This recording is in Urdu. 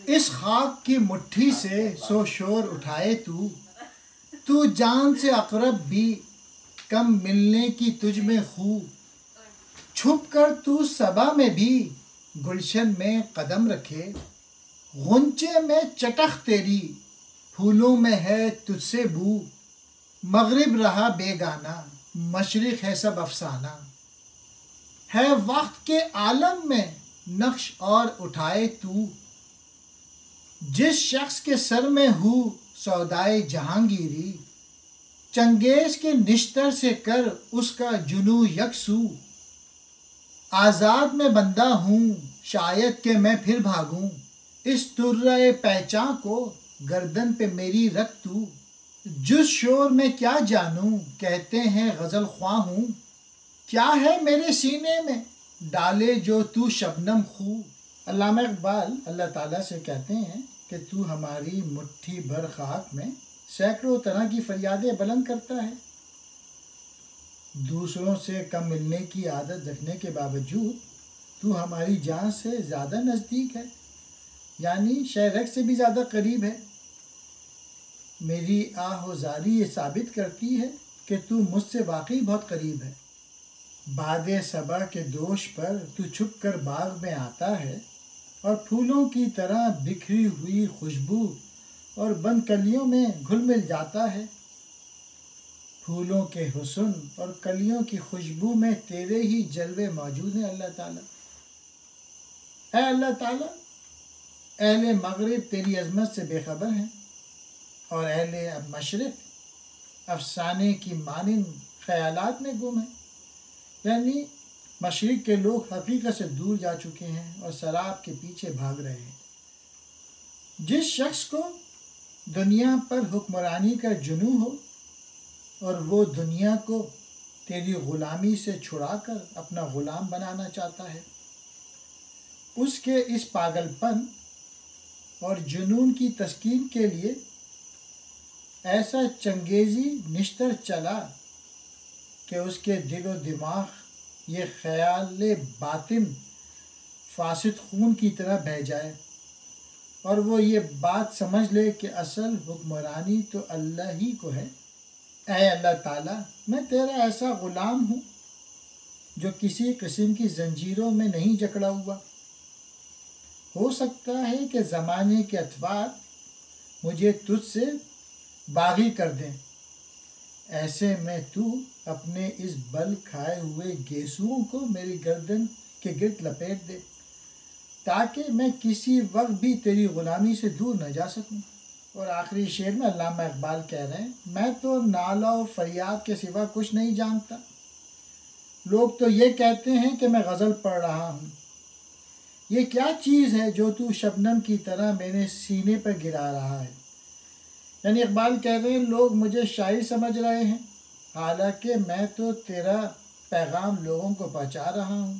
اس خاک کی مٹھی سے سو شور اٹھائے تو جان سے اقرب بھی کم ملنے کی تجھ میں خو، چھپ کر تو صبا میں بھی گلشن میں قدم رکھے، غنچے میں چٹخ تیری پھولوں میں ہے تجھ سے بو، مغرب رہا بیگانہ مشرق ہے سب افسانہ، ہے وقت کے عالم میں نقش اور اٹھائے تو، جس شخص کے سر میں ہو سودائے جہانگیری، چنگیز کے نشتر سے کر اس کا جنوں یکسو، آزاد میں بندہ ہوں شاید کہ میں پھر بھاگوں، اس طرۂ پیچاں کو گردن پہ میری رکھ تو، جز شور میں کیا جانوں کہتے ہیں غزل خواں ہوں، کیا ہے میرے سینے میں ڈالے جو تو شبنم خو۔ علامہ اقبال اللہ تعالیٰ سے کہتے ہیں کہ تو ہماری مٹھی بھر خاک میں سینکڑوں طرح کی فریادیں بلند کرتا ہے، دوسروں سے کم ملنے کی عادت رکھنے کے باوجود تو ہماری جان سے زیادہ نزدیک ہے، یعنی شہرک سے بھی زیادہ قریب ہے۔ میری آہ و زاری یہ ثابت کرتی ہے کہ تو مجھ سے واقعی بہت قریب ہے۔ باد صبا کے دوش پر تو چھپ کر باغ میں آتا ہے اور پھولوں کی طرح بکھری ہوئی خوشبو اور بند کلیوں میں گھل مل جاتا ہے، پھولوں کے حسن اور کلیوں کی خوشبو میں تیرے ہی جلوے موجود ہیں اللہ تعالیٰ۔ اے اللہ تعالیٰ، اہل مغرب تیری عظمت سے بے خبر ہیں اور اہل مشرق افسانے کی مانند خیالات میں گم ہیں، یعنی مشرق کے لوگ حقیقت سے دور جا چکے ہیں اور سراب کے پیچھے بھاگ رہے ہیں۔ جس شخص کو دنیا پر حکمرانی کا جنوں ہو اور وہ دنیا کو تیری غلامی سے چھڑا کر اپنا غلام بنانا چاہتا ہے، اس کے اس پاگل پن اور جنون کی تسکین کے لیے ایسا چنگیزی نشتر چلا کہ اس کے دل و دماغ یہ خیال باطن فاسد خون کی طرح بہہ جائے اور وہ یہ بات سمجھ لے کہ اصل حکمرانی تو اللہ ہی کو ہے۔ اے اللہ تعالیٰ، میں تیرا ایسا غلام ہوں جو کسی قسم کی زنجیروں میں نہیں جکڑا ہوا، ہو سکتا ہے کہ زمانے کے اطوار مجھے تجھ سے باغی کر دیں، ایسے میں تو اپنے اس بل کھائے ہوئے گیسوؤں کو میری گردن کے گرد لپیٹ دے تاکہ میں کسی وقت بھی تیری غلامی سے دور نہ جا سکوں۔ اور آخری شعر میں علامہ اقبال کہہ رہے ہیں، میں تو نالہ و فریاد کے سوا کچھ نہیں جانتا، لوگ تو یہ کہتے ہیں کہ میں غزل پڑھ رہا ہوں، یہ کیا چیز ہے جو تو شبنم کی طرح میرے سینے پر گرا رہا ہے۔ یعنی اقبال کہہ رہے ہیں لوگ مجھے شاعر سمجھ رہے ہیں، حالانکہ میں تو تیرا پیغام لوگوں کو پہنچا رہا ہوں۔